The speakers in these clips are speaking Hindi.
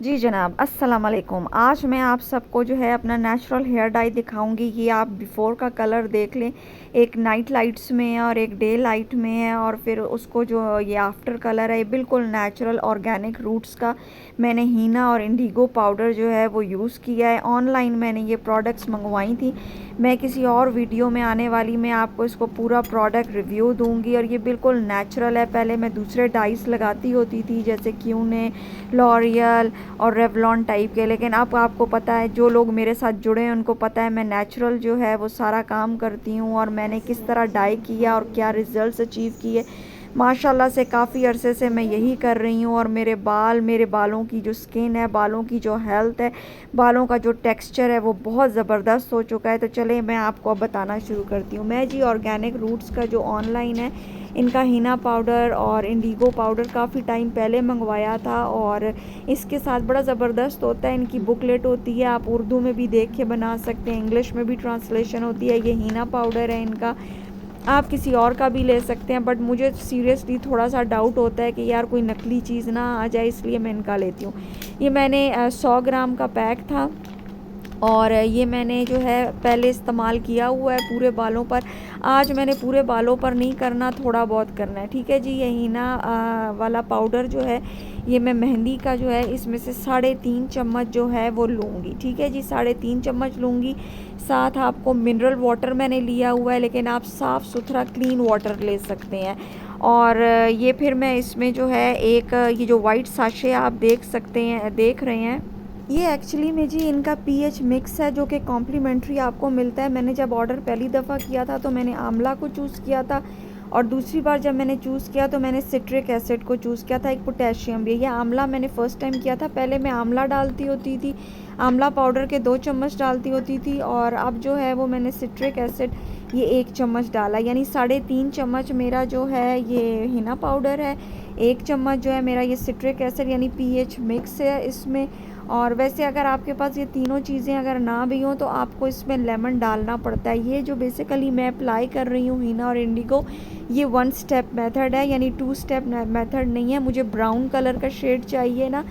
जी जनाब, अस्सलाम वालेकुम। आज मैं आप सबको जो है अपना नेचुरल हेयर डाई दिखाऊंगी। ये आप बिफ़ोर का कलर देख लें, एक नाइट लाइट्स में है और एक डे लाइट में है, और फिर उसको जो ये आफ्टर कलर है, ये बिल्कुल नेचुरल ऑर्गेनिक रूट्स का मैंने हीना और इंडिगो पाउडर जो है वो यूज़ किया है। ऑनलाइन मैंने ये प्रोडक्ट्स मंगवाई थी। मैं किसी और वीडियो में आने वाली मैं आपको इसको पूरा प्रोडक्ट रिव्यू दूंगी। और ये बिल्कुल नेचुरल है। पहले मैं दूसरे डाइस लगाती होती थी जैसे क्यूने, लॉरियल और रेवलॉन टाइप के, लेकिन अब आपको पता है, जो लोग मेरे साथ जुड़े हैं उनको पता है मैं नेचुरल जो है वो सारा काम करती हूँ और मैंने किस तरह डाई किया और क्या रिजल्ट्स अचीव किए। माशाल्लाह से काफ़ी अरसे से मैं यही कर रही हूँ और मेरे बालों की जो स्किन है, बालों की जो हेल्थ है, बालों का जो टेक्सचर है वो बहुत ज़बरदस्त हो चुका है। तो चले मैं आपको अब बताना शुरू करती हूँ। मैं जी ऑर्गेनिक रूट्स का जो ऑनलाइन है, इनका हीना पाउडर और इंडिगो पाउडर काफ़ी टाइम पहले मंगवाया था और इसके साथ बड़ा ज़बरदस्त होता है। इनकी बुकलेट होती है, आप उर्दू में भी देख के बना सकते हैं, इंग्लिश में भी ट्रांसलेशन होती है। ये हीना पाउडर है इनका, आप किसी और का भी ले सकते हैं, बट मुझे सीरियसली थोड़ा सा डाउट होता है कि यार कोई नकली चीज़ ना आ जाए, इसलिए मैं इनका लेती हूँ। ये मैंने 100 ग्राम का पैक था और ये मैंने जो है पहले इस्तेमाल किया हुआ है पूरे बालों पर। आज मैंने पूरे बालों पर नहीं करना, थोड़ा बहुत करना है, ठीक है जी। ये हीना वाला पाउडर जो है, ये मैं मेहंदी का जो है इसमें से 3.5 चम्मच जो है वो लूँगी, ठीक है जी। 3.5 चम्मच लूँगी। साथ आपको मिनरल वाटर मैंने लिया हुआ है, लेकिन आप साफ़ सुथरा क्लीन वाटर ले सकते हैं। और ये फिर मैं इसमें जो है एक ये जो वाइट साशे आप देख सकते हैं, देख रहे हैं, ये एक्चुअली में जी इनका पीएच मिक्स है जो कि कॉम्प्लीमेंट्री आपको मिलता है। मैंने जब ऑर्डर पहली दफ़ा किया था तो मैंने आंवला को चूज़ किया था, और दूसरी बार जब मैंने चूज़ किया तो मैंने सिट्रिक एसिड को चूज़ किया था, एक पोटेशियम भी। ये आंवला मैंने फ़र्स्ट टाइम किया था। पहले मैं आंवला डालती होती थी, आंवला पाउडर के 2 चम्मच डालती होती थी, और अब जो है वो मैंने सिट्रिक एसिड ये 1 चम्मच डाला, यानी 3.5 चम्मच मेरा जो है ये हीना पाउडर है, 1 चम्मच जो है मेरा ये सिट्रिक एसिड यानी पीएच मिक्स है इसमें। और वैसे अगर आपके पास ये तीनों चीज़ें अगर ना भी हों तो आपको इसमें लेमन डालना पड़ता है। ये जो बेसिकली मैं अप्लाई कर रही हूँ हीना और इंडिगो, ये 1 स्टेप मेथड है, यानी 2 स्टेप मेथड नहीं है। मुझे ब्राउन कलर का शेड चाहिए ना,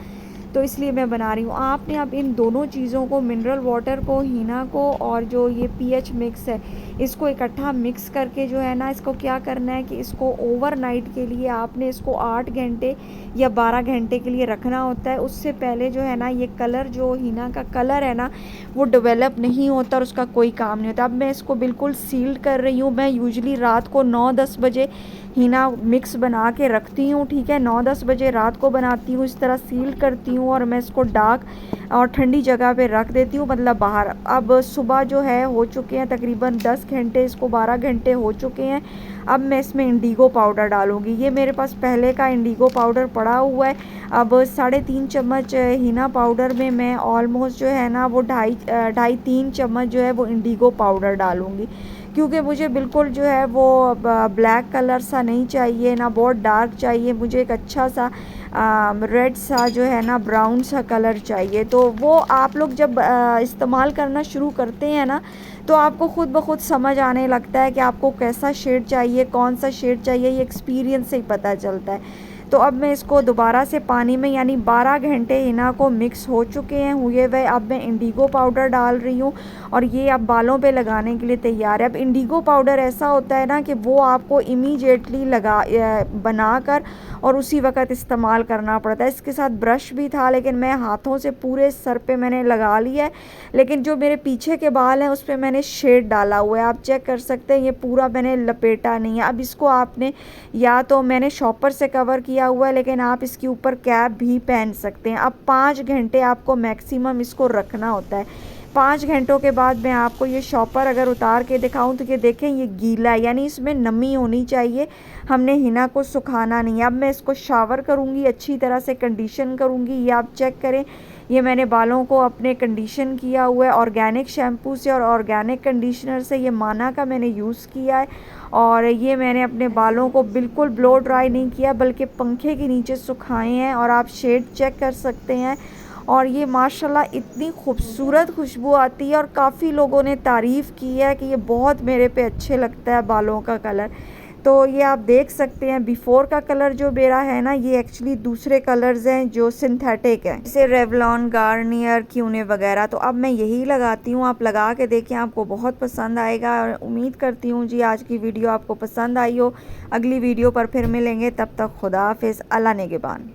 तो इसलिए मैं बना रही हूँ। आपने अब इन दोनों चीज़ों को, मिनरल वाटर को, हीना को, और जो ये पीएच मिक्स है, इसको इकट्ठा मिक्स करके जो है ना, इसको क्या करना है कि इसको ओवरनाइट के लिए आपने इसको 8 घंटे या 12 घंटे के लिए रखना होता है। उससे पहले जो है ना, ये कलर, जो हीना का कलर है ना, वो डेवलप नहीं होता और उसका कोई काम नहीं होता। अब मैं इसको बिल्कुल सील्ड कर रही हूँ। मैं यूजुअली रात को 9-10 बजे हीना मिक्स बना के रखती हूँ, ठीक है। 9-10 बजे रात को बनाती हूँ, इस तरह सील करती हूँ और मैं इसको डार्क और ठंडी जगह पे रख देती हूँ, मतलब बाहर। अब सुबह जो है हो चुके हैं तकरीबन 10 घंटे, इसको 12 घंटे हो चुके हैं। अब मैं इसमें इंडिगो पाउडर डालूँगी। ये मेरे पास पहले का इंडिगो पाउडर पड़ा हुआ है। अब 3.5 चम्मच हीना पाउडर में मैं ऑलमोस्ट जो है ना वो 2.5-3 चम्मच जो है वो इंडिगो पाउडर डालूँगी, क्योंकि मुझे बिल्कुल जो है वो ब्लैक कलर सा नहीं चाहिए, ना बहुत डार्क चाहिए। मुझे एक अच्छा सा रेड सा जो है ना, ब्राउन सा कलर चाहिए। तो वो आप लोग जब इस्तेमाल करना शुरू करते हैं ना, तो आपको ख़ुद ब खुद समझ आने लगता है कि आपको कैसा शेड चाहिए, कौन सा शेड चाहिए। ये एक्सपीरियंस से ही पता चलता है। तो अब मैं इसको दोबारा से पानी में, यानी 12 घंटे हीना को मिक्स हो चुके हैं हुए हुए, अब मैं इंडिगो पाउडर डाल रही हूँ और ये अब बालों पे लगाने के लिए तैयार है। अब इंडिगो पाउडर ऐसा होता है ना कि वो आपको इमीडिएटली बनाकर और उसी वक्त इस्तेमाल करना पड़ता है। इसके साथ ब्रश भी था, लेकिन मैं हाथों से पूरे सर पे मैंने लगा लिया है, लेकिन जो मेरे पीछे के बाल हैं उस पर मैंने शेड डाला हुआ है, आप चेक कर सकते हैं। ये पूरा मैंने लपेटा नहीं है। अब इसको आपने, या तो मैंने शॉपर से कवर किया हुआ है, लेकिन आप इसके ऊपर कैप भी पहन सकते हैं। अब 5 घंटे आपको मैक्सिमम इसको रखना होता है। 5 घंटों के बाद मैं आपको ये शॉपर अगर उतार के दिखाऊं तो ये देखें, ये गीला है, यानी इसमें नमी होनी चाहिए। हमने हिना को सुखाना नहीं है। अब मैं इसको शावर करूंगी, अच्छी तरह से कंडीशन करूंगी। ये आप चेक करें, ये मैंने बालों को अपने कंडीशन किया हुआ है ऑर्गेनिक शैम्पू से और ऑर्गेनिक कंडीशनर से। ये माना का मैंने यूज़ किया है और ये मैंने अपने बालों को बिल्कुल ब्लो ड्राई नहीं किया, बल्कि पंखे के नीचे सुखाए हैं, और आप शेड चेक कर सकते हैं। और ये माशाल्लाह इतनी खूबसूरत खुशबू आती है और काफ़ी लोगों ने तारीफ़ की है कि ये बहुत मेरे पे अच्छे लगता है बालों का कलर। तो ये आप देख सकते हैं बिफ़ोर का कलर जो मेरा है ना, ये एक्चुअली दूसरे कलर्स हैं जो सिंथेटिक हैं, जैसे रेवलॉन, गार्नियर, क्यूने वगैरह। तो अब मैं यही लगाती हूँ, आप लगा के देखें, आपको बहुत पसंद आएगा। और उम्मीद करती हूँ जी आज की वीडियो आपको पसंद आई हो। अगली वीडियो पर फिर मिलेंगे, तब तक खुदा हाफिज़, अल्लाह निगहबान।